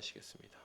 기도하시겠습니다.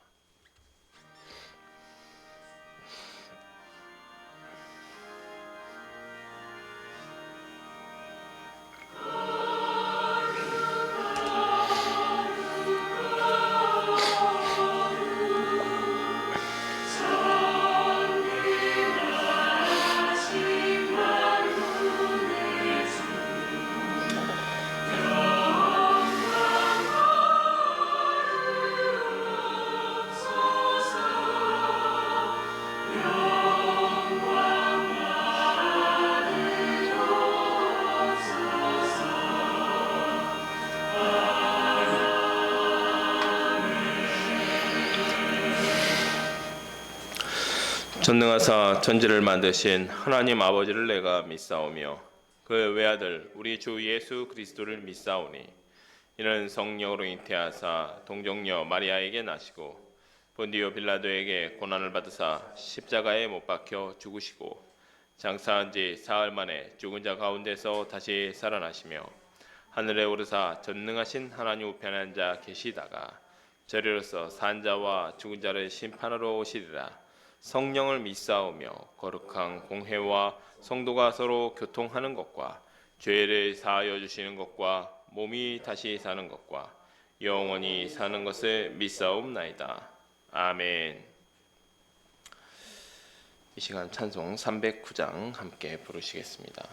전능하사 천지를 만드신 하나님 아버지를 내가 믿사오며 그 외아들 우리 주 예수 그리스도를 믿사오니 이는 성령으로 잉태하사 동정녀 마리아에게 나시고 본디오 빌라도에게 고난을 받으사 십자가에 못 박혀 죽으시고 장사한 지 사흘 만에 죽은 자 가운데서 다시 살아나시며 하늘에 오르사 전능하신 하나님 우편에 앉아 계시다가 저리로서 산 자와 죽은 자를 심판하러 오시리라. 성령을 믿사오며 거룩한 공회와 성도가 서로 교통하는 것과 죄를 사하여 주시는 것과 몸이 다시 사는 것과 영원히 사는 것을 믿사옵나이다. 아멘. 이 시간 찬송 309장 함께 부르시겠습니다.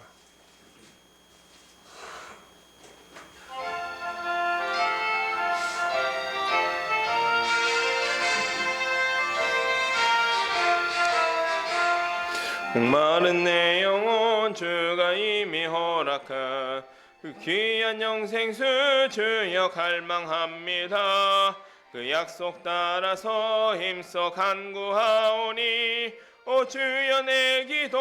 목마른 내 영혼 주가 이미 허락한 그 귀한 영생수 주여 갈망합니다. 그 약속 따라서 힘써 간구하오니 오 주여 내 기도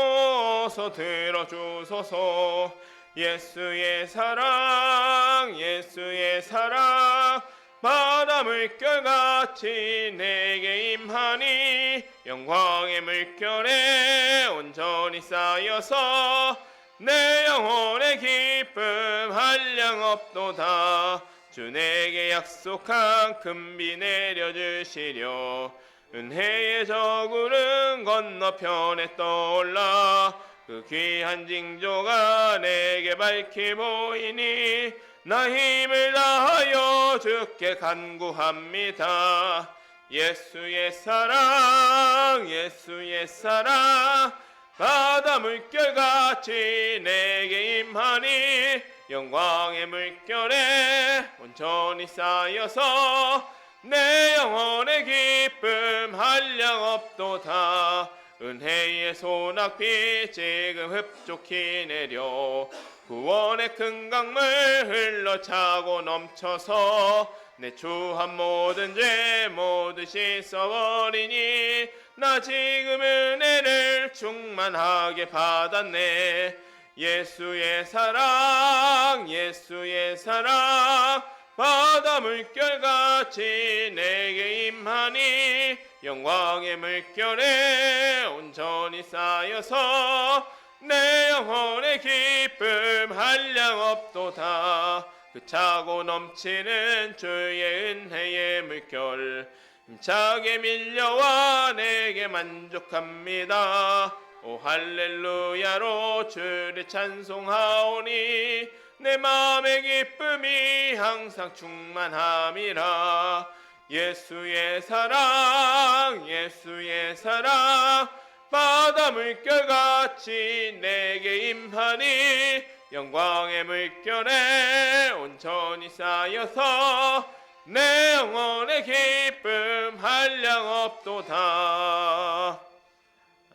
어서 들어주소서. 예수의 사랑 예수의 사랑 바다 물결같이 내게 임하니 영광의 물결에 온전히 쌓여서 내 영혼의 기쁨 한량 없도다. 주 내게 약속한 금비 내려주시려 은혜의 저구름 건너편에 떠올라 그 귀한 징조가 내게 밝히 보이니 나 힘을 다하여 주께 간구합니다. 예수의 사랑 예수의 사랑 바다 물결같이 내게 임하니 영광의 물결에 온전히 쌓여서 내 영혼의 기쁨 한량 없도다. 은혜의 소낙비 지금 흡족히 내려 구원의 큰 강물 흘러차고 넘쳐서 내 추한 모든 죄 모두 씻어버리니 나 지금 은혜를 충만하게 받았네. 예수의 사랑 예수의 사랑 바다 물결같이 내게 임하니 영광의 물결에 온전히 쌓여서 내 영혼의 기쁨 한량 없도다. 그 차고 넘치는 주의 은혜의 물결 힘차게 밀려와 내게 만족합니다. 오 할렐루야로 주를 찬송하오니 내 마음의 기쁨이 항상 충만함이라. 예수의 사랑 예수의 사랑 바다 물결같이 내게 임하니 영광의 물결에 온전히 쌓여서 내 영혼의 기쁨 한량 없도다.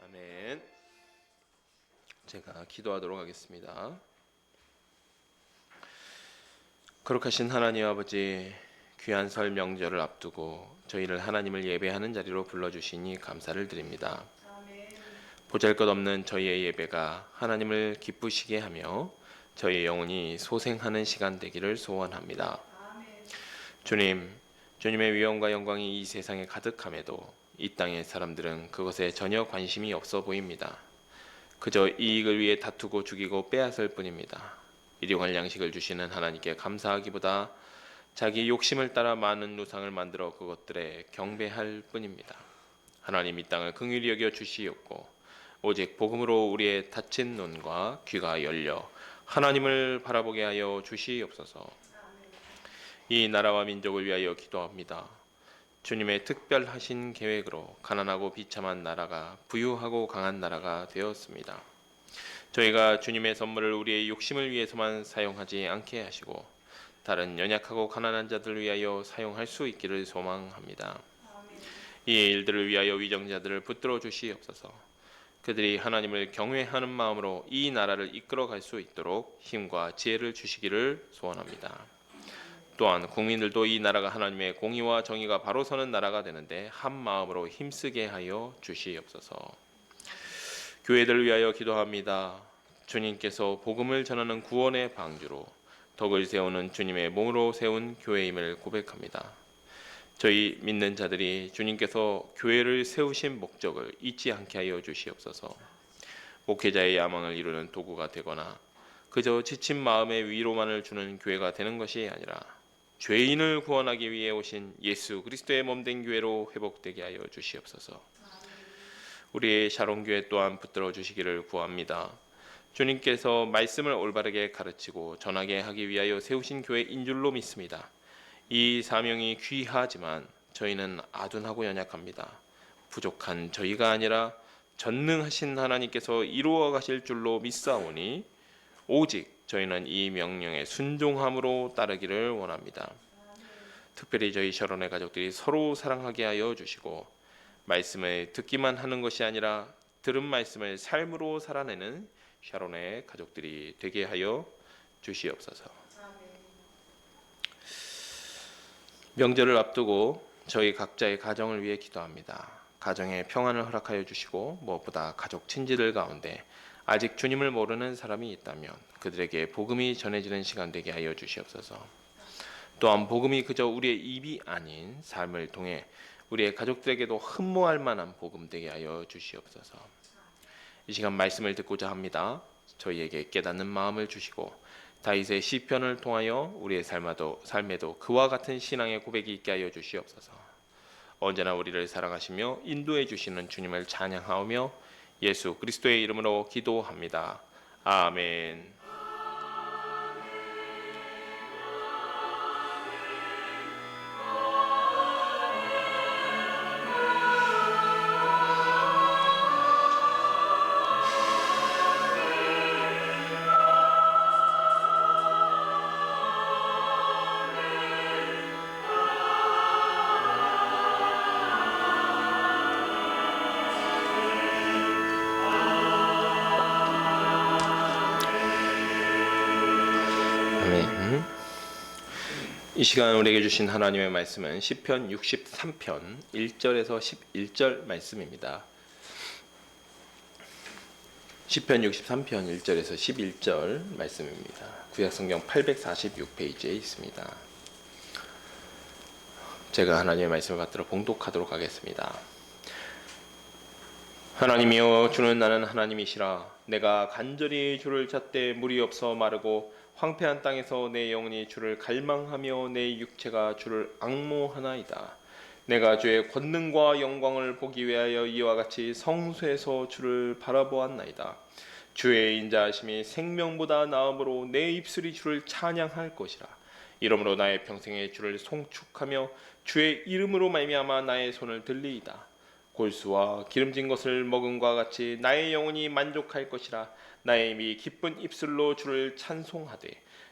아멘. 제가 기도하도록 하겠습니다. 거룩하신 하나님 아버지, 귀한 설 명절을 앞두고 저희를 하나님을 예배하는 자리로 불러주시니 감사를 드립니다. 보잘것없는 저희의 예배가 하나님을 기쁘시게 하며 저희의 영혼이 소생하는 시간 되기를 소원합니다. 주님, 주님의 위엄과 영광이 이 세상에 가득함에도 이 땅의 사람들은 그것에 전혀 관심이 없어 보입니다. 그저 이익을 위해 다투고 죽이고 빼앗을 뿐입니다. 일용할 양식을 주시는 하나님께 감사하기보다 자기 욕심을 따라 많은 우상을 만들어 그것들에 경배할 뿐입니다. 하나님 이 땅을 긍휼히 여겨 주시옵고 오직 복음으로 우리의 닫힌 눈과 귀가 열려 하나님을 바라보게 하여 주시옵소서. 이 나라와 민족을 위하여 기도합니다. 주님의 특별하신 계획으로 가난하고 비참한 나라가 부유하고 강한 나라가 되었습니다. 저희가 주님의 선물을 우리의 욕심을 위해서만 사용하지 않게 하시고 다른 연약하고 가난한 자들을 위하여 사용할 수 있기를 소망합니다. 이 일들을 위하여 위정자들을 붙들어 주시옵소서. 그들이 하나님을 경외하는 마음으로 이 나라를 이끌어갈 수 있도록 힘과 지혜를 주시기를 소원합니다. 또한 국민들도 이 나라가 하나님의 공의와 정의가 바로 서는 나라가 되는데 한 마음으로 힘쓰게 하여 주시옵소서. 교회들을 위하여 기도합니다. 주님께서 복음을 전하는 구원의 방주로 덕을 세우는 주님의 몸으로 세운 교회임을 고백합니다. 저희 믿는 자들이 주님께서 교회를 세우신 목적을 잊지 않게 하여 주시옵소서. 목회자의 야망을 이루는 도구가 되거나 그저 지친 마음에 위로만을 주는 교회가 되는 것이 아니라 죄인을 구원하기 위해 오신 예수 그리스도의 몸된 교회로 회복되게 하여 주시옵소서. 우리의 샤론교회 또한 붙들어 주시기를 구합니다. 주님께서 말씀을 올바르게 가르치고 전하게 하기 위하여 세우신 교회인 줄로 믿습니다. 이 사명이 귀하지만 저희는 아둔하고 연약합니다. 부족한 저희가 아니라 전능하신 하나님께서 이루어 가실 줄로 믿사오니 오직 저희는 이 명령에 순종함으로 따르기를 원합니다. 특별히 저희 샤론의 가족들이 서로 사랑하게 하여 주시고 말씀을 듣기만 하는 것이 아니라 들은 말씀을 삶으로 살아내는 샤론의 가족들이 되게 하여 주시옵소서. 명절을 앞두고 저희 각자의 가정을 위해 기도합니다. 가정에 평안을 허락하여 주시고 무엇보다 가족 친지들 가운데 아직 주님을 모르는 사람이 있다면 그들에게 복음이 전해지는 시간 되게 하여 주시옵소서. 또한 복음이 그저 우리의 입이 아닌 삶을 통해 우리의 가족들에게도 흠모할 만한 복음 되게 하여 주시옵소서. 이 시간 말씀을 듣고자 합니다. 저희에게 깨닫는 마음을 주시고 다윗의 시편을 통하여 우리의 삶에도 그와 같은 신앙의 고백이 있게 하여 주시옵소서. 언제나 우리를 사랑하시며 인도해 주시는 주님을 찬양하오며 예수 그리스도의 이름으로 기도합니다. 아멘. 이 시간 우리에게 주신 하나님의 말씀은 시편 63편 1절에서 11절 말씀입니다. 시편 63편 1절에서 11절 말씀입니다. 구약성경 846페이지에 있습니다. 제가 하나님의 말씀을 받들어 봉독하도록 하겠습니다. 하나님이여 주는 나는 하나님이시라. 내가 간절히 주를 찾되 물이 없어 마르고 황폐한 땅에서 내 영혼이 주를 갈망하며 내 육체가 주를 앙모하나이다. 내가 주의 권능과 영광을 보기 위하여 이와 같이 성소에서 주를 바라보았나이다. 주의 인자하심이 생명보다 나음으로 내 입술이 주를 찬양할 것이라. 이러므로 나의 평생에 주를 송축하며 주의 이름으로 말미암아 나의 손을 들리이다. 골수와 기름진 것을 먹음과 같이 나의 영혼이 만족할 것이라. 나의 입이 기쁜 입술로 주를 찬송하되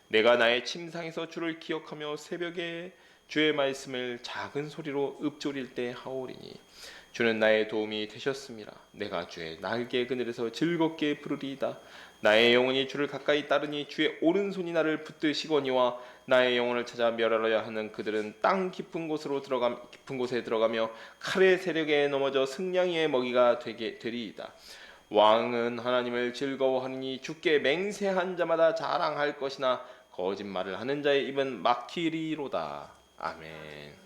내가 나의 침상에서 주를 기억하며 새벽에 주의 말씀을 작은 소리로 읊조릴 때 하오리니 주는 나의 도움이 되셨음이라. 내가 주의 날개 그늘에서 즐겁게 부르리이다. 나의 영혼이 주를 가까이 따르니 주의 오른손이 나를 붙드시거니와 나의 영혼을 찾아 멸하려 하는 그들은 땅 깊은 곳에 들어가며 칼의 세력에 넘어져 승냥이의 먹이가 되리이다. 왕은 하나님을 즐거워하니 주께 맹세한 자마다 자랑할 것이나 거짓말을 하는 자의 입은 막히리로다. 아멘.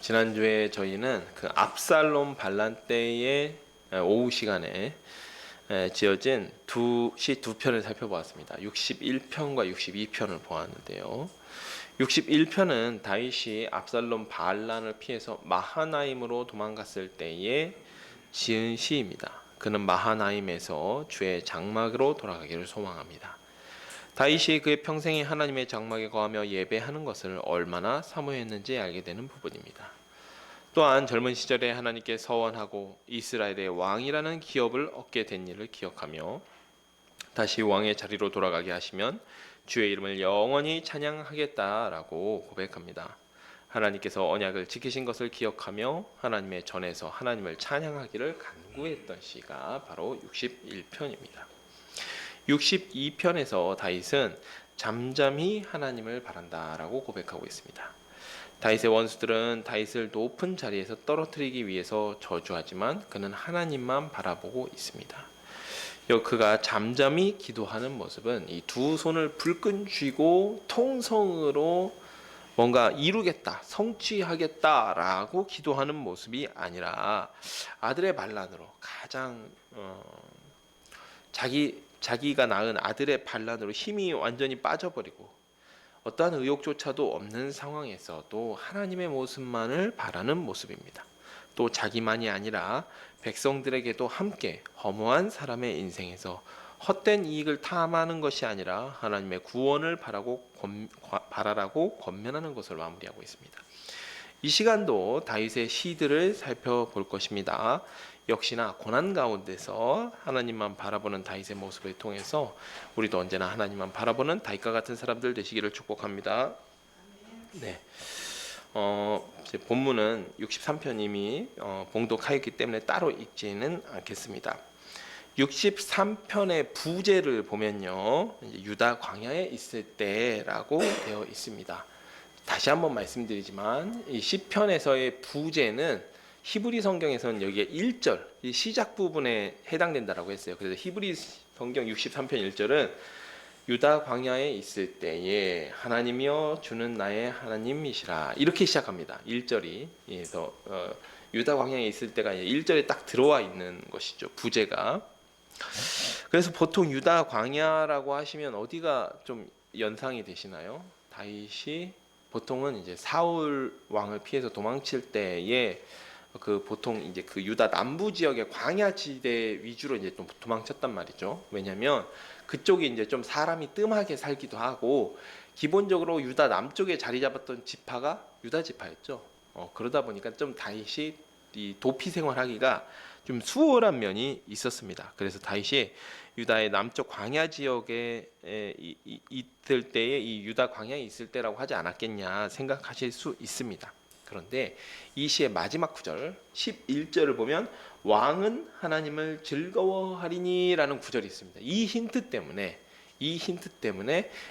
지난주에 저희는 그 압살롬 반란 때의 오후 시간에 지어진 시 두 편을 살펴보았습니다. 61편과 62편을 보았는데요. 61편은 다윗이 압살롬 반란을 피해서 마하나임으로 도망갔을 때에 지은 시입니다. 그는 마하나임에서 주의 장막으로 돌아가기를 소망합니다. 다윗이 그의 평생에 하나님의 장막에 거하며 예배하는 것을 얼마나 사모했는지 알게 되는 부분입니다. 또한 젊은 시절에 하나님께 서원하고 이스라엘의 왕이라는 기업을 얻게 된 일을 기억하며 다시 왕의 자리로 돌아가게 하시면 주의 이름을 영원히 찬양하겠다라고 고백합니다. 하나님께서 언약을 지키신 것을 기억하며 하나님의 전에서 하나님을 찬양하기를 간구했던 시가 바로 61편입니다. 62편에서 다윗은 잠잠히 하나님을 바란다라고 고백하고 있습니다. 다윗의 원수들은 다윗을 높은 자리에서 떨어뜨리기 위해서 저주하지만 그는 하나님만 바라보고 있습니다. 그가 잠잠히 기도하는 모습은 이 두 손을 불끈 쥐고 통성으로 뭔가 이루겠다, 성취하겠다라고 기도하는 모습이 아니라 아들의 반란으로 가장 자기가 낳은 아들의 반란으로 힘이 완전히 빠져버리고 어떠한 의욕조차도 없는 상황에서도 하나님의 모습만을 바라는 모습입니다. 또 자기만이 아니라 백성들에게도 함께 허무한 사람의 인생에서 헛된 이익을 탐하는 것이 아니라 하나님의 구원을 바라라고 권면하는 것을 마무리하고 있습니다. 이 시간도 다윗의 시들을 살펴볼 것입니다. 역시나 고난 가운데서 하나님만 바라보는 다윗의 모습을 통해서 우리도 언제나 하나님만 바라보는 다윗과 같은 사람들 되시기를 축복합니다. 네. 본문은 63편 이미 봉독하였기 때문에 따로 읽지는 않겠습니다. 63편의 부제를 보면요, 유다 광야에 있을 때라고 되어 있습니다. 다시 한번 말씀드리지만 이 시편에서의 부제는 히브리 성경에서는 여기에 1절, 이 시작 부분에 해당된다라고 했어요. 그래서 히브리 성경 63편 1절은 유다 광야에 있을 때에 하나님이여 주는 나의 하나님이시라 이렇게 시작합니다. 1절이. 그래서 유다 광야에 있을 때가 1절에 딱 들어와 있는 것이죠. 부제가. 그래서 보통 유다 광야라고 하시면 어디가 좀 연상이 되시나요? 다윗이 보통은 이제 사울 왕을 피해서 도망칠 때에 보통 이제 그 유다 남부 지역의 광야 지대 위주로 이제 좀 도망쳤단 말이죠. 왜냐하면 그쪽이 이제 좀 사람이 뜸하게 살기도 하고 기본적으로 유다 남쪽에 자리 잡았던 지파가 유다 지파였죠. 그러다 보니까 좀 다윗이 이 도피 생활하기가 좀 수월한 면이 있었습니다. 그래서 다윗이 유다의 남쪽 광야 지역에 있을 때에 이 유다 광야에 있을 때라고 하지 않았겠냐 생각하실 수 있습니다. 그런데 이 시의 마지막 구절 11절을 보면 왕은 하나님을 즐거워하리니 라는 구절이 있습니다. 이 힌트 때문에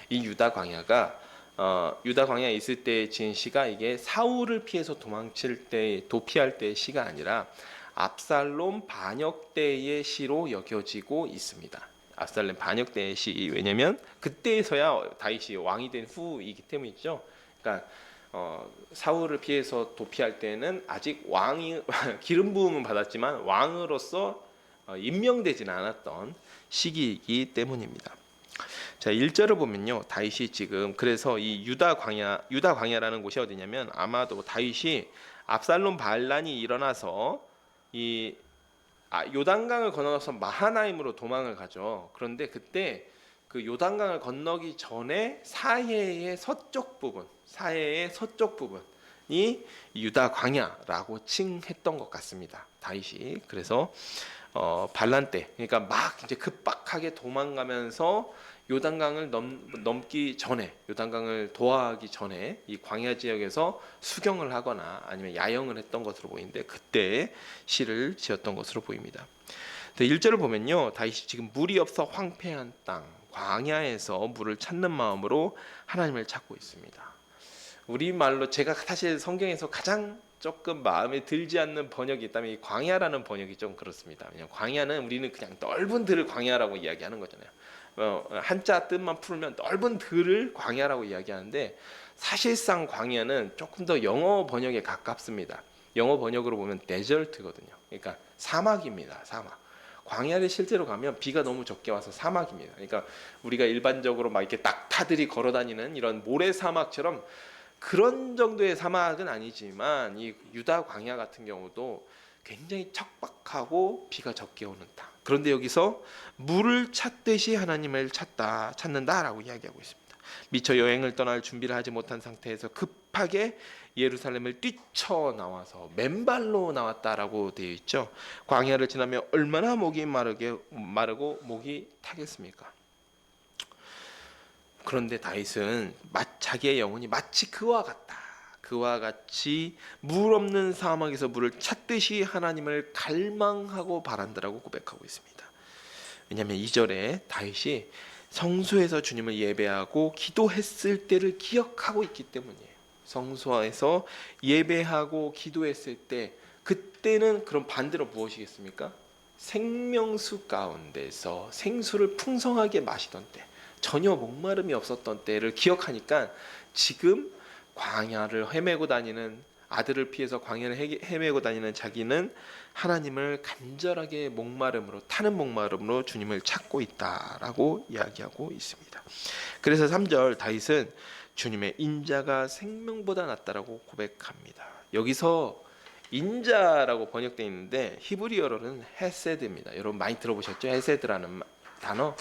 이 유다 광야가 유다 광야에 있을 때 지은 시가 이게 사울을 피해서 도피할 때의 시가 아니라 압살롬 반역 때의 시로 여겨지고 있습니다. 압살롬 반역 때의 시, 왜냐면 그때에서야 다윗이 왕이 된 후이기 때문이죠. 그러니까 사울을 피해서 도피할 때는 아직 왕이 기름 부음은 받았지만 왕으로서 임명되지는 않았던 시기이기 때문입니다. 자, 1절을 보면요, 다윗이 지금 그래서 이 유다 광야라는 곳이 어디냐면 아마도 다윗이 압살롬 반란이 일어나서 이 요단강을 건너서 마하나임으로 도망을 가죠. 그런데 그때 그 요단강을 건너기 전에 사해의 서쪽 부분이 유다 광야라고 칭했던 것 같습니다. 다윗이. 그래서 반란 때, 그러니까 막 이제 급박하게 도망가면서 요단강을 넘기 전에, 요단강을 도하기 전에 이 광야 지역에서 수경을 하거나 아니면 야영을 했던 것으로 보이는데 그때 시를 지었던 것으로 보입니다. 1절을 보면요, 다윗이 지금 물이 없어 황폐한 땅 광야에서 물을 찾는 마음으로 하나님을 찾고 있습니다. 우리말로 제가 사실 성경에서 가장 조금 마음에 들지 않는 번역이 있다면 이 광야라는 번역이 좀 그렇습니다. 왜냐하면 광야는 우리는 그냥 넓은 들을 광야라고 이야기하는 거잖아요. 한자 뜻만 풀면 넓은 들을 광야라고 이야기하는데 사실상 광야는 조금 더 영어 번역에 가깝습니다. 영어 번역으로 보면 데절트거든요. 그러니까 사막입니다. 사막. 광야를 실제로 가면 비가 너무 적게 와서 사막입니다. 그러니까 우리가 일반적으로 막 이렇게 낙타들이 걸어 다니는 이런 모래 사막처럼 그런 정도의 사막은 아니지만 이 유다 광야 같은 경우도 굉장히 척박하고 비가 적게 오는 땅. 그런데 여기서 물을 찾듯이 하나님을 찾는다라고 이야기하고 있습니다. 미처 여행을 떠날 준비를 하지 못한 상태에서 급하게 예루살렘을 뛰쳐나와서 맨발로 나왔다라고 되어 있죠. 광야를 지나며 얼마나 목이 마르고 목이 타겠습니까? 그런데 다윗은 자기의 영혼이 마치 그와 같다. 그와 같이 물 없는 사막에서 물을 찾듯이 하나님을 갈망하고 바란다라고 고백하고 있습니다. 왜냐하면 2절에 다윗이 성소에서 주님을 예배하고 기도했을 때를 기억하고 있기 때문이에요. 성소에서 예배하고 기도했을 때, 그때는 그럼 반대로 무엇이겠습니까? 생명수 가운데서 생수를 풍성하게 마시던 때, 전혀 목마름이 없었던 때를 기억하니까 지금 광야를 헤매고 다니는, 아들을 피해서 광야를 헤매고 다니는 자기는 하나님을 간절하게 타는 목마름으로 주님을 찾고 있다라고 이야기하고 있습니다. 그래서 3절 다윗은 주님의 인자가 생명보다 낫다라고 고백합니다. 여기서 인자라고 번역되어 있는데 히브리어로는 헤세드입니다. 여러분 많이 들어보셨죠? 헤세드라는 단어.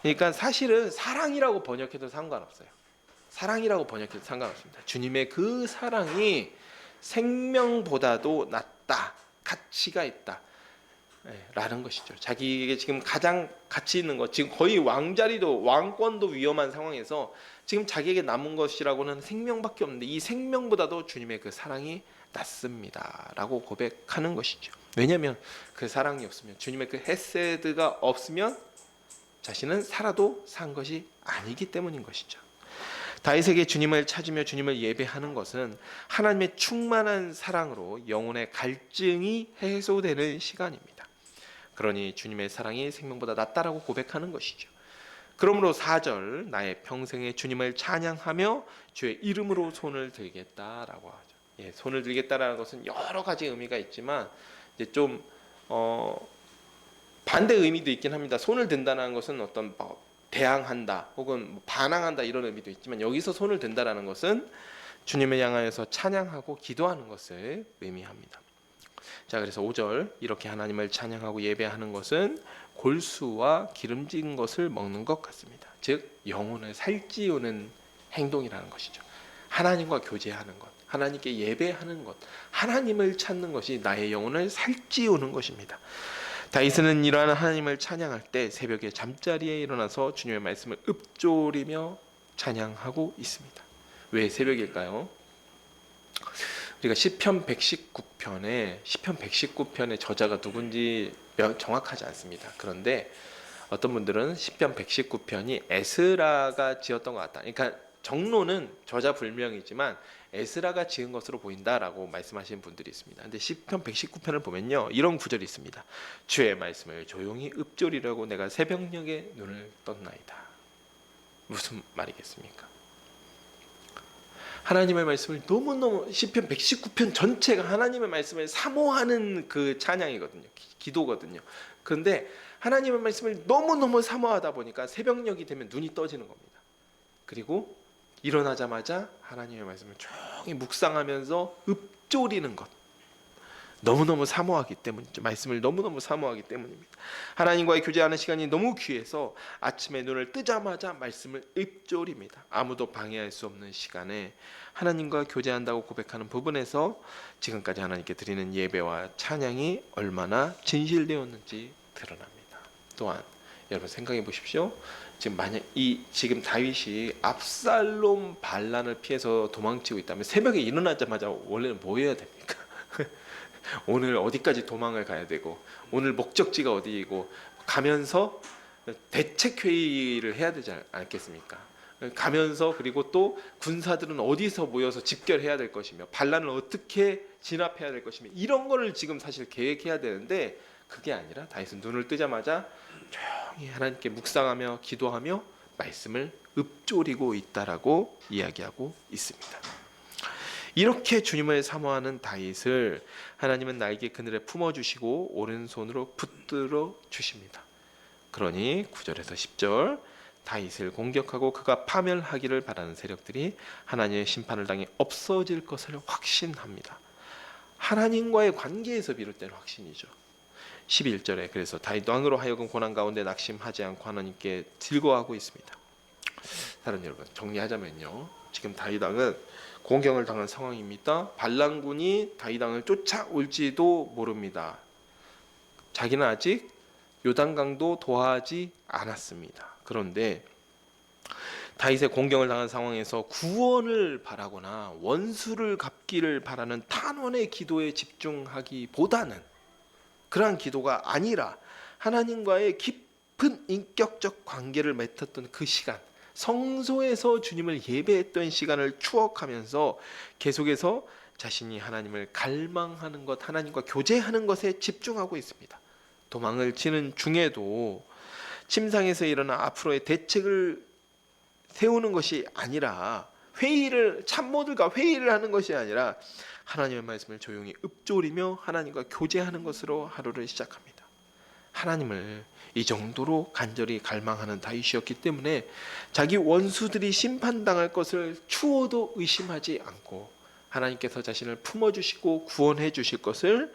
그러니까 사실은 사랑이라고 번역해도 상관없어요. 사랑이라고 번역해도 상관없습니다. 주님의 그 사랑이 생명보다도 낫다, 가치가 있다 라는 것이죠. 자기에게 지금 가장 가치 있는 것, 지금 거의 왕자리도 왕권도 위험한 상황에서 지금 자기에게 남은 것이라고는 생명밖에 없는데 이 생명보다도 주님의 그 사랑이 낫습니다 라고 고백하는 것이죠. 왜냐하면 그 사랑이 없으면, 주님의 그 헤세드가 없으면 자신은 살아도 산 것이 아니기 때문인 것이죠. 다윗에게 주님을 찾으며 주님을 예배하는 것은 하나님의 충만한 사랑으로 영혼의 갈증이 해소되는 시간입니다. 그러니 주님의 사랑이 생명보다 낫다라고 고백하는 것이죠. 그러므로 4절 나의 평생에 주님을 찬양하며 주의 이름으로 손을 들겠다라고 하죠. 손을 들겠다라는 것은 여러 가지 의미가 있지만 이제 좀 반대 의미도 있긴 합니다. 손을 든다는 것은 어떤 대항한다 혹은 반항한다 이런 의미도 있지만 여기서 손을 든다라는 것은 주님을 향하여서 찬양하고 기도하는 것을 의미합니다. 자, 그래서 5절 이렇게 하나님을 찬양하고 예배하는 것은 골수와 기름진 것을 먹는 것 같습니다. 즉 영혼을 살찌우는 행동이라는 것이죠. 하나님과 교제하는 것, 하나님께 예배하는 것, 하나님을 찾는 것이 나의 영혼을 살찌우는 것입니다. 다윗은 이러한 하나님을 찬양할 때 새벽에 잠자리에 일어나서 주님의 말씀을 읊조리며 찬양하고 있습니다. 왜 새벽일까요? 우리가 시편 119편의 저자가 누군지 정확하지 않습니다. 그런데 어떤 분들은 시편 119편이 에스라가 지었던 것 같다. 그러니까 정로는 저자 불명이지만 에스라가 지은 것으로 보인다라고 말씀하시는 분들이 있습니다. 근데 시편 119편을 보면요, 이런 구절이 있습니다. 주의 말씀을 조용히 읊조리려고 내가 새벽녘에 눈을 떴나이다. 무슨 말이겠습니까? 하나님의 말씀을 너무너무, 시편 119편 전체가 하나님의 말씀을 사모하는 그 찬양이거든요. 기도거든요. 그런데 하나님의 말씀을 너무너무 사모하다 보니까 새벽녘이 되면 눈이 떠지는 겁니다. 그리고 일어나자마자 하나님의 말씀을 조용히 묵상하면서 읊조리는 것, 너무너무 사모하기 때문이죠. 말씀을 너무너무 사모하기 때문입니다. 하나님과의 교제하는 시간이 너무 귀해서 아침에 눈을 뜨자마자 말씀을 읊조립니다. 아무도 방해할 수 없는 시간에 하나님과 교제한다고 고백하는 부분에서 지금까지 하나님께 드리는 예배와 찬양이 얼마나 진실되었는지 드러납니다. 또한 여러분 생각해 보십시오. 지금 다윗이 압살롬 반란을 피해서 도망치고 있다면 새벽에 일어나자마자 원래는 뭐 해야 됩니까? 오늘 어디까지 도망을 가야 되고 오늘 목적지가 어디이고 가면서 대책 회의를 해야 되지 않겠습니까? 가면서 그리고 또 군사들은 어디서 모여서 집결해야 될 것이며 반란을 어떻게 진압해야 될 것이며 이런 거를 지금 사실 계획해야 되는데 그게 아니라 다윗은 눈을 뜨자마자 조용히 하나님께 묵상하며 기도하며 말씀을 읊조리고 있다라고 이야기하고 있습니다. 이렇게 주님을 사모하는 다윗을 하나님은 날개 그늘에 품어주시고 오른손으로 붙들어 주십니다. 그러니 9절에서 10절 다윗을 공격하고 그가 파멸하기를 바라는 세력들이 하나님의 심판을 당해 없어질 것을 확신합니다. 하나님과의 관계에서 비롯된 확신이죠. 11절에 그래서 다윗 왕으로 하여금 고난 가운데 낙심하지 않고 하나님께 즐거워하고 있습니다. 사랑하는 여러분, 정리하자면요, 지금 다윗 왕은 공경을 당한 상황입니다. 반란군이 다윗 왕을 쫓아올지도 모릅니다. 자기는 아직 요단강도 도하지 않았습니다. 그런데 다윗의 공경을 당한 상황에서 구원을 바라거나 원수를 갚기를 바라는 탄원의 기도에 집중하기보다는, 그러한 기도가 아니라 하나님과의 깊은 인격적 관계를 맺었던 그 시간, 성소에서 주님을 예배했던 시간을 추억하면서 계속해서 자신이 하나님을 갈망하는 것, 하나님과 교제하는 것에 집중하고 있습니다. 도망을 치는 중에도 침상에서 일어나 앞으로의 대책을 세우는 것이 아니라 참모들과 회의를 하는 것이 아니라 하나님의 말씀을 조용히 읊조리며 하나님과 교제하는 것으로 하루를 시작합니다. 하나님을 이 정도로 간절히 갈망하는 다윗이었기 때문에 자기 원수들이 심판당할 것을 추호도 의심하지 않고 하나님께서 자신을 품어주시고 구원해 주실 것을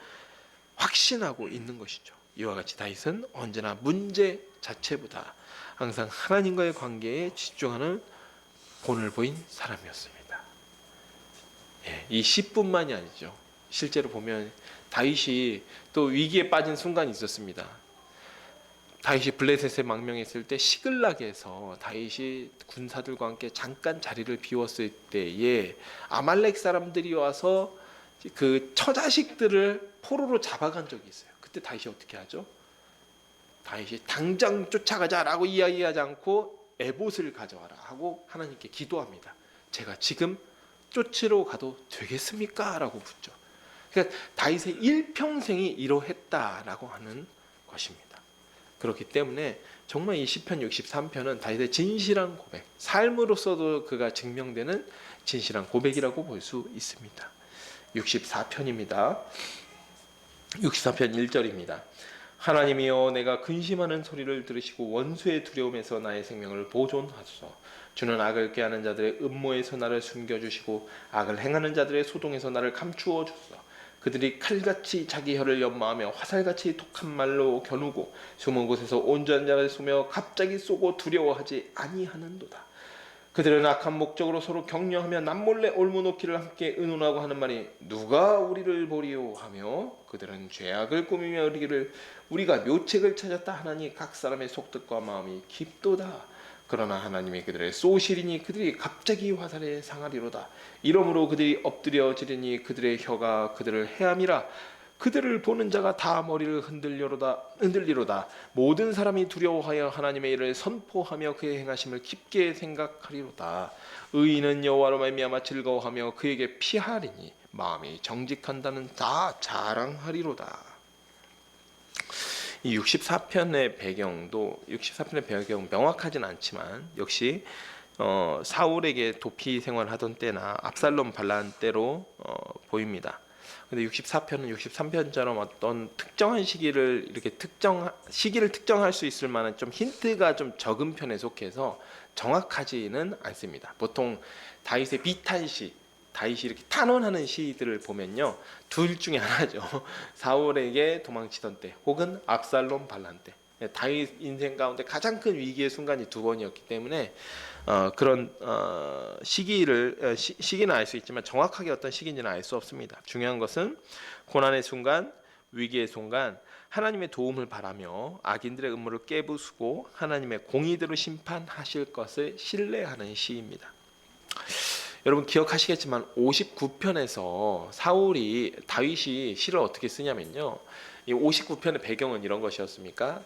확신하고 있는 것이죠. 이와 같이 다윗은 언제나 문제 자체보다 항상 하나님과의 관계에 집중하는 본을 보인 사람이었습니다. 이 시뿐만이 아니죠. 실제로 보면 다윗이 또 위기에 빠진 순간이 있었습니다. 다윗이 블레셋에 망명했을 때 시글락에서 다윗이 군사들과 함께 잠깐 자리를 비웠을 때에 아말렉 사람들이 와서 그 처자식들을 포로로 잡아간 적이 있어요. 그때 다윗이 어떻게 하죠? 다윗이 당장 쫓아가자라고 이야기하지 않고 에봇을 가져와라 하고 하나님께 기도합니다. 제가 지금 쫓으러 가도 되겠습니까? 라고 묻죠. 그러니까 다윗의 일평생이 이러했다라고 하는 것입니다. 그렇기 때문에 정말 이 시편 63편은 다윗의 진실한 고백, 삶으로서도 그가 증명되는 진실한 고백이라고 볼 수 있습니다. 64편입니다. 64편 1절입니다. 하나님이여, 내가 근심하는 소리를 들으시고 원수의 두려움에서 나의 생명을 보존하소서. 주는 악을 꾀하는 자들의 음모에서 나를 숨겨주시고 악을 행하는 자들의 소동에서 나를 감추어 주소서. 그들이 칼같이 자기 혀를 연마하며 화살같이 독한 말로 겨누고 숨은 곳에서 온전한 자를 쏘며 갑자기 쏘고 두려워하지 아니하는도다. 그들은 악한 목적으로 서로 격려하며 남몰래 올무놓기를 함께 의논하고 하는 말이 누가 우리를 보리오 하며 그들은 죄악을 꾸미며 이르기를 우리가 묘책을 찾았다 하나니 각 사람의 속뜻과 마음이 깊도다. 그러나 하나님이 그들을 쏘시리니 그들이 갑자기 화살에 상하리로다. 이러므로 그들이 엎드려지리니 그들의 혀가 그들을 해함이라. 그들을 보는 자가 다 머리를 흔들리로다. 모든 사람이 두려워하여 하나님의 일을 선포하며 그의 행하심을 깊게 생각하리로다. 의인은 여호와로 말미암아 즐거워하며 그에게 피하리니 마음이 정직한다는 다 자랑하리로다. 이 64편의 배경도 64편의 배경 명확하진 않지만 역시 사울에게 도피 생활하던 때나 압살롬 반란 때로 보입니다. 근데 64편은 63편처럼 어떤 특정한 시기를 특정할 수 있을 만한 좀 힌트가 좀 적은 편에 속해서 정확하지는 않습니다. 보통 다윗의 비탄시, 다윗이 이렇게 탄원하는 시들을 보면요, 둘 중에 하나죠. 사울에게 도망치던 때 혹은 압살롬 반란 때. 다윗 인생 가운데 가장 큰 위기의 순간이 두 번이었기 때문에 그런 시기는 알 수 있지만 정확하게 어떤 시기인지는 알 수 없습니다. 중요한 것은 고난의 순간, 위기의 순간 하나님의 도움을 바라며 악인들의 음모를 깨부수고 하나님의 공의대로 심판하실 것을 신뢰하는 시입니다. 여러분 기억하시겠지만 59편에서 다윗이 시를 어떻게 쓰냐면요, 이 59편의 배경은 이런 것이었습니다.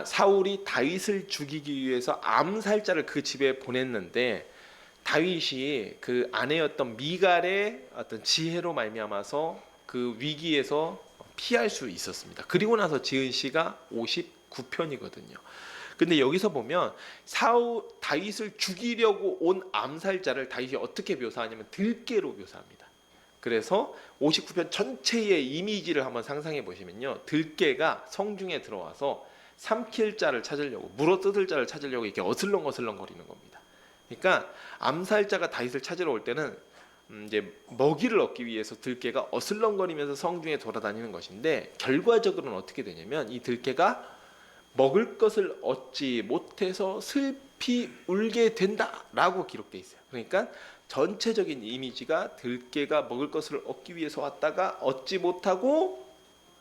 사울이 다윗을 죽이기 위해서 암살자를 그 집에 보냈는데 다윗이 그 아내였던 미갈의 어떤 지혜로 말미암아서 그 위기에서 피할 수 있었습니다. 그리고 나서 지은 시가 59편이거든요. 근데 여기서 보면 다윗을 죽이려고 온 암살자를 다윗이 어떻게 묘사하냐면 들깨로 묘사합니다. 그래서 59편 전체의 이미지를 한번 상상해 보시면요, 들깨가 성중에 들어와서 삼킬 자를 찾으려고, 물어뜯을 자를 찾으려고 이렇게 어슬렁어슬렁 거리는 겁니다. 그러니까 암살자가 다윗을 찾으러 올 때는 이제 먹이를 얻기 위해서 들깨가 어슬렁거리면서 성중에 돌아다니는 것인데, 결과적으로는 어떻게 되냐면 이 들깨가 먹을 것을 얻지 못해서 슬피 울게 된다라고 기록되어 있어요. 그러니까 전체적인 이미지가 들깨가 먹을 것을 얻기 위해서 왔다가 얻지 못하고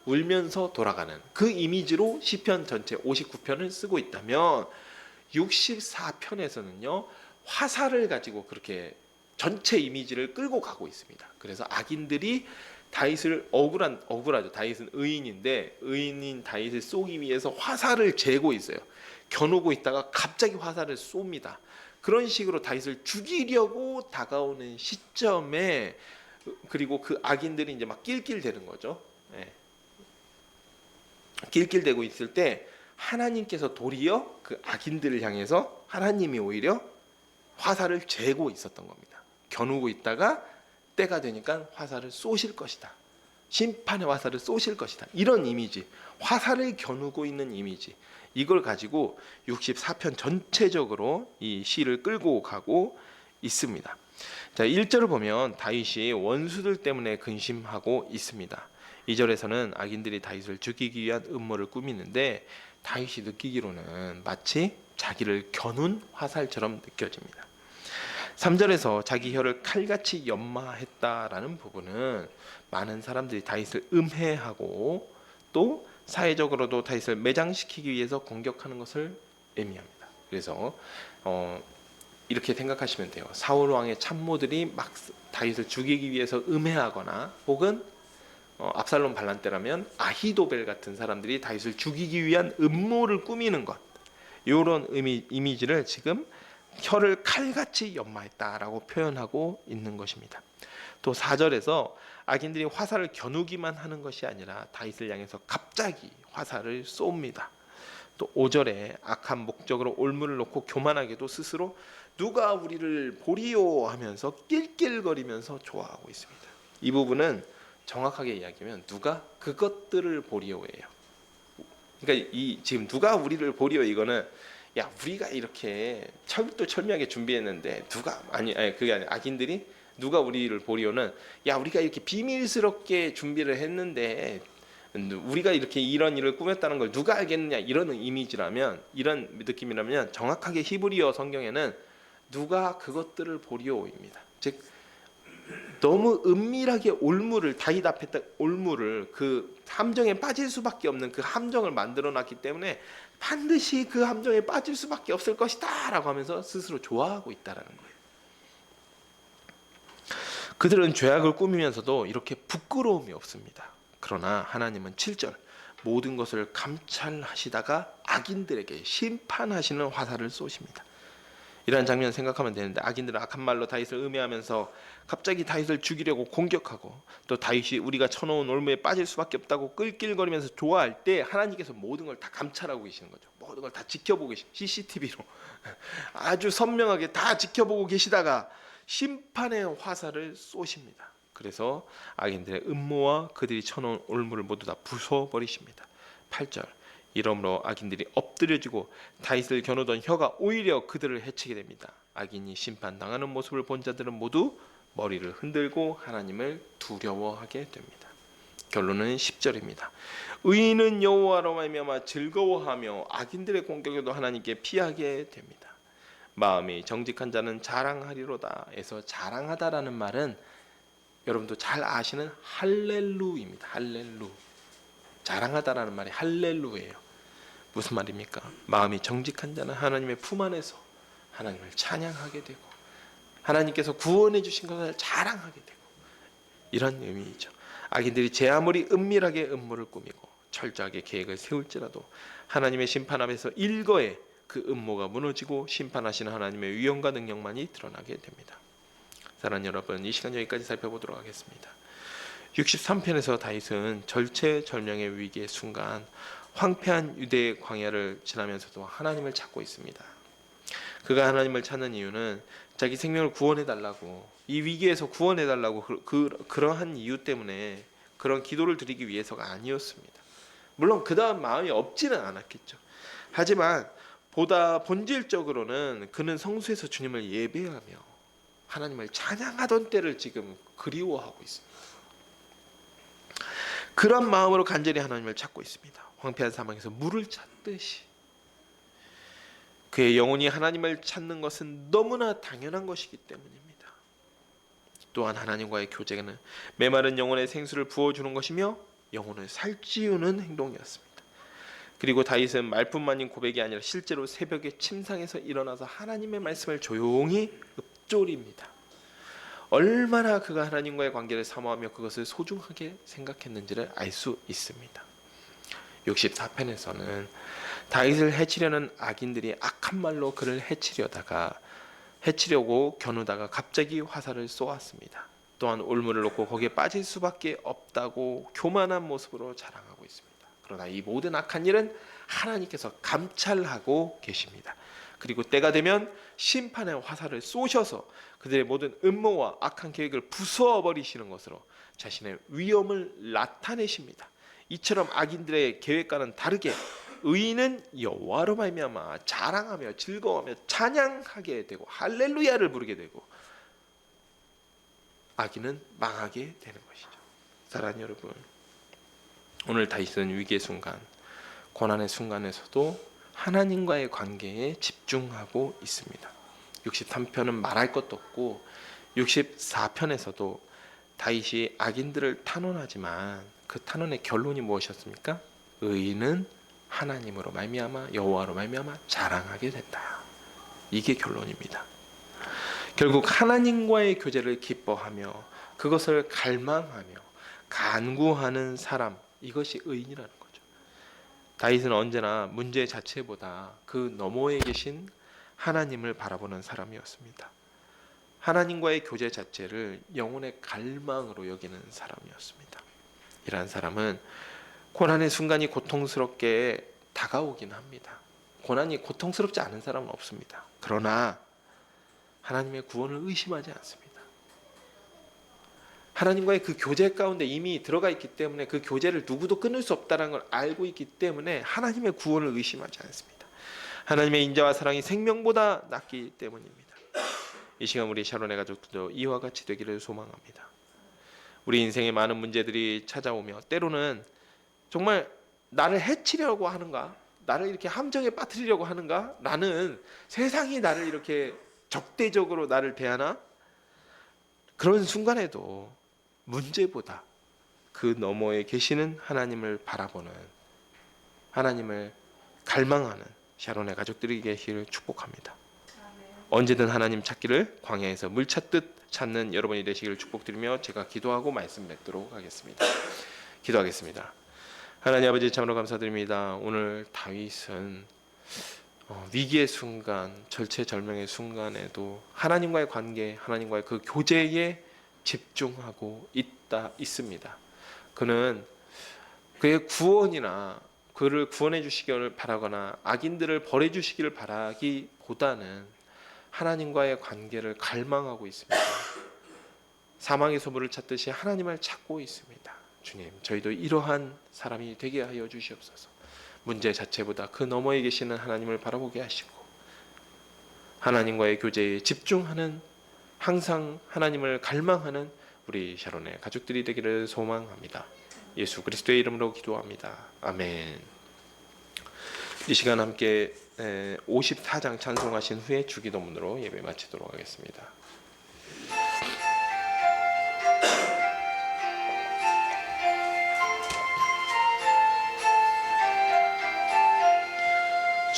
울면서 돌아가는 그 이미지로 시편 전체 59편을 쓰고 있다면, 64편에서는요 화살을 가지고 그렇게 전체 이미지를 끌고 가고 있습니다. 그래서 악인들이 다윗을 억울하죠. 다윗은 의인인데 의인인 다윗을 쏘기 위해서 화살을 재고 있어요. 겨누고 있다가 갑자기 화살을 쏩니다. 그런 식으로 다윗을 죽이려고 다가오는 시점에, 그리고 그 악인들이 이제 막 낄낄대는 거죠. 네. 낄낄대고 있을 때 하나님께서 도리어 그 악인들을 향해서 하나님이 오히려 화살을 재고 있었던 겁니다. 겨누고 있다가 때가 되니까 화살을 쏘실 것이다. 심판의 화살을 쏘실 것이다. 이런 이미지, 화살을 겨누고 있는 이미지, 이걸 가지고 64편 전체적으로 이 시를 끌고 가고 있습니다. 자, 1절을 보면 다윗이 원수들 때문에 근심하고 있습니다. 2절에서는 악인들이 다윗을 죽이기 위한 음모를 꾸미는데, 다윗이 느끼기로는 마치 자기를 겨눈 화살처럼 느껴집니다. 3절에서 자기 혀를 칼같이 연마했다라는 부분은 많은 사람들이 다윗을 음해하고 또 사회적으로도 다윗을 매장시키기 위해서 공격하는 것을 의미합니다. 그래서 이렇게 생각하시면 돼요. 사울 왕의 참모들이 막 다윗을 죽이기 위해서 음해하거나, 혹은 압살롬 반란 때라면 아히도벨 같은 사람들이 다윗을 죽이기 위한 음모를 꾸미는 것, 이런 이미지를 지금 혀를 칼같이 연마했다라고 표현하고 있는 것입니다. 또 4절에서 악인들이 화살을 겨누기만 하는 것이 아니라 다윗을 향해서 갑자기 화살을 쏩니다. 또 5절에 악한 목적으로 올무를 놓고 교만하게도 스스로 누가 우리를 보리요 하면서 낄낄거리면서 좋아하고 있습니다. 이 부분은 정확하게 이야기하면 누가 그것들을 보리요예요. 그러니까 지금 누가 우리를 보리요, 이거는 야, 우리가 이렇게 철두철미하게 준비했는데 그게 아니라 악인들이 누가 우리를 보리요는, 야, 우리가 이렇게 비밀스럽게 준비를 했는데 우리가 이렇게 이런 일을 꾸몄다는 걸 누가 알겠느냐, 이런 이미지라면, 이런 느낌이라면 정확하게 히브리어 성경에는 누가 그것들을 보리요입니다. 즉 너무 은밀하게 올무를, 다윗 앞에 딱 올무를, 그 함정에 빠질 수밖에 없는 그 함정을 만들어놨기 때문에 반드시 그 함정에 빠질 수밖에 없을 것이다 라고 하면서 스스로 좋아하고 있다라는 거예요. 그들은 죄악을 꾸미면서도 이렇게 부끄러움이 없습니다. 그러나 하나님은 7절, 모든 것을 감찰하시다가 악인들에게 심판하시는 화살을 쏘십니다. 이러한 장면 생각하면 되는데, 악인들은 악한 말로 다윗을 음해하면서 갑자기 다윗을 죽이려고 공격하고, 또 다윗이 우리가 쳐놓은 올무에 빠질 수밖에 없다고 끌끌거리면서 좋아할 때 하나님께서 모든 걸 다 감찰하고 계시는 거죠. 모든 걸 다 지켜보고 계시, CCTV로 아주 선명하게 다 지켜보고 계시다가 심판의 화살을 쏘십니다. 그래서 악인들의 음모와 그들이 쳐놓은 올무를 모두 다 부숴버리십니다. 8절, 이러므로 악인들이 엎드려지고 다윗을 겨누던 혀가 오히려 그들을 해치게 됩니다. 악인이 심판당하는 모습을 본 자들은 모두 머리를 흔들고 하나님을 두려워하게 됩니다. 결론은 10절입니다. 의인은 여호와로 말미암아 즐거워하며 악인들의 공격에도 하나님께 피하게 됩니다. 마음이 정직한 자는 자랑하리로다 에서 자랑하다라는 말은 여러분도 잘 아시는 할렐루입니다. 할렐루. 자랑하다라는 말이 할렐루예요. 무슨 말입니까? 마음이 정직한 자는 하나님의 품 안에서 하나님을 찬양하게 되고, 하나님께서 구원해 주신 것을 자랑하게 되고, 이런 의미이죠. 악인들이 제 아무리 은밀하게 음모를 꾸미고 철저하게 계획을 세울지라도 하나님의 심판 앞에서 일거에 그 음모가 무너지고 심판하시는 하나님의 위엄과 능력만이 드러나게 됩니다. 사랑하는 여러분, 이 시간 여기까지 살펴보도록 하겠습니다. 63편에서 다윗은 절체절명의 위기의 순간 황폐한 유대의 광야를 지나면서도 하나님을 찾고 있습니다. 그가 하나님을 찾는 이유는 자기 생명을 구원해 달라고, 이 위기에서 구원해 달라고 그러한 이유 때문에 그런 기도를 드리기 위해서가 아니었습니다. 물론 그 다음 마음이 없지는 않았겠죠. 하지만 보다 본질적으로는 그는 성수에서 주님을 예배하며 하나님을 찬양하던 때를 지금 그리워하고 있습니다. 그런 마음으로 간절히 하나님을 찾고 있습니다. 황폐한 사막에서 물을 찾듯이. 그의 영혼이 하나님을 찾는 것은 너무나 당연한 것이기 때문입니다. 또한 하나님과의 교제는 메마른 영혼의 생수를 부어주는 것이며 영혼을 살찌우는 행동이었습니다. 그리고 다윗은 말뿐만인 고백이 아니라 실제로 새벽에 침상에서 일어나서 하나님의 말씀을 조용히 읊조립니다. 얼마나 그가 하나님과의 관계를 사모하며 그것을 소중하게 생각했는지를 알 수 있습니다. 64편에서는 다윗을 해치려는 악인들이 악한 말로 그를 해치려고 겨누다가 갑자기 화살을 쏘았습니다. 또한 올무를 놓고 거기에 빠질 수밖에 없다고 교만한 모습으로 자랑하고 있습니다. 그러나 이 모든 악한 일은 하나님께서 감찰하고 계십니다. 그리고 때가 되면 심판의 화살을 쏘셔서 그들의 모든 음모와 악한 계획을 부숴버리시는 것으로 자신의 위엄을 나타내십니다. 이처럼 악인들의 계획과는 다르게 의인은 여호와로 말미암아 자랑하며 즐거워하며 찬양하게 되고 할렐루야를 부르게 되고, 악인은 망하게 되는 것이죠. 사랑하는 여러분, 오늘 다윗은 위기의 순간, 고난의 순간에서도 하나님과의 관계에 집중하고 있습니다. 63편은 말할 것도 없고 64편에서도 다윗이 악인들을 탄원하지만 그 탄원의 결론이 무엇이었습니까? 의인은 하나님으로 말미암아 여호와로 말미암아 자랑하게 된다. 이게 결론입니다. 결국 하나님과의 교제를 기뻐하며 그것을 갈망하며 간구하는 사람, 이것이 의인이라는 거죠. 다윗은 언제나 문제 자체보다 그 너머에 계신 하나님을 바라보는 사람이었습니다. 하나님과의 교제 자체를 영혼의 갈망으로 여기는 사람이었습니다. 이러한 사람은 고난의 순간이 고통스럽게 다가오긴 합니다. 고난이 고통스럽지 않은 사람은 없습니다. 그러나 하나님의 구원을 의심하지 않습니다. 하나님과의 그 교제 가운데 이미 들어가 있기 때문에 그 교제를 누구도 끊을 수 없다는 걸 알고 있기 때문에 하나님의 구원을 의심하지 않습니다. 하나님의 인자와 사랑이 생명보다 낫기 때문입니다. 이 시간 우리 샤론의 가족들도 이와 같이 되기를 소망합니다. 우리 인생에 많은 문제들이 찾아오며 때로는 정말 나를 해치려고 하는가, 나를 이렇게 함정에 빠뜨리려고 하는가, 나는 세상이 나를 이렇게 적대적으로 나를 대하나, 그런 순간에도 문제보다 그 너머에 계시는 하나님을 바라보는, 하나님을 갈망하는 샤론의 가족들이 계시기를 축복합니다. 언제든 하나님 찾기를 광야에서 물 찾듯 찾는 여러분이 되시기를 축복드리며 제가 기도하고 말씀 맺도록 하겠습니다. 기도하겠습니다. 하나님 아버지, 참으로 감사드립니다. 오늘 다윗은 위기의 순간, 절체절명의 순간에도 하나님과의 관계, 하나님과의 그 교제에 집중하고 있습니다. 그는 그의 구원이나 그를 구원해 주시기를 바라거나 악인들을 벌해 주시기를 바라기보다는 하나님과의 관계를 갈망하고 있습니다. 사망에서 물을 찾듯이 하나님을 찾고 있습니다. 주님, 저희도 이러한 사람이 되게 하여 주시옵소서. 문제 자체보다 그 너머에 계시는 하나님을 바라보게 하시고 하나님과의 교제에 집중하는, 항상 하나님을 갈망하는 우리 샤론의 가족들이 되기를 소망합니다. 예수 그리스도의 이름으로 기도합니다. 아멘. 이 시간 함께 54장 찬송하신 후에 주기도문으로 예배 마치도록 하겠습니다.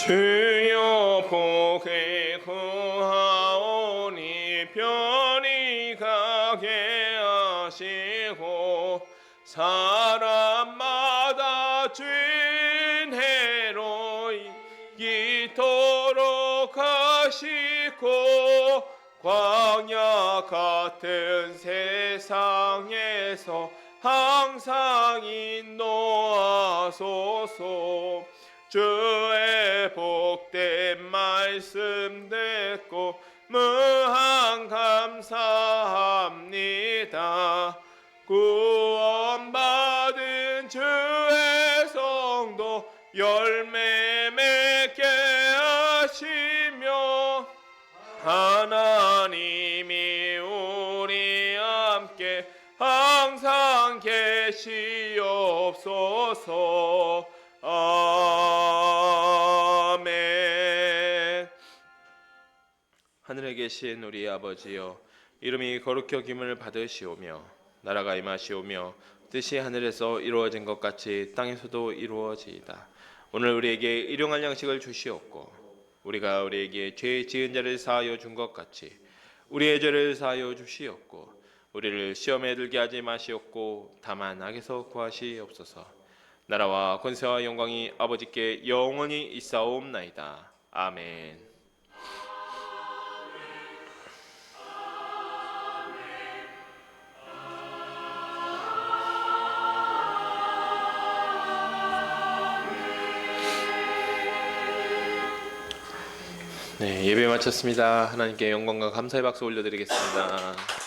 주여 복에 구하오니 편히 가게 하시고 사람마다 죄인해로 이기도록 하시고 광야 같은 세상에서 항상 인도하소서. 주의 복된 말씀 듣고 무한 감사합니다. 구원받은 주의 성도 열매 맺게 하시며 하나님이 우리 함께 항상 계시옵소서. 아멘. 하늘에 계신 우리 아버지여, 이름이 거룩히 여김을 받으시오며 나라가 임하시오며 뜻이 하늘에서 이루어진 것 같이 땅에서도 이루어지이다. 오늘 우리에게 일용할 양식을 주시옵고 우리가 우리에게 죄 지은 자를 사하여 준 것 같이 우리의 죄를 사하여 주시옵고 우리를 시험에 들게 하지 마시옵고 다만 악에서 구하시옵소서. 나라와 권세와 영광이 아버지께 영원히 있사옵나이다. 아멘. 네, 예배 마쳤습니다. 하나님께 영광과 감사의 박수 올려드리겠습니다.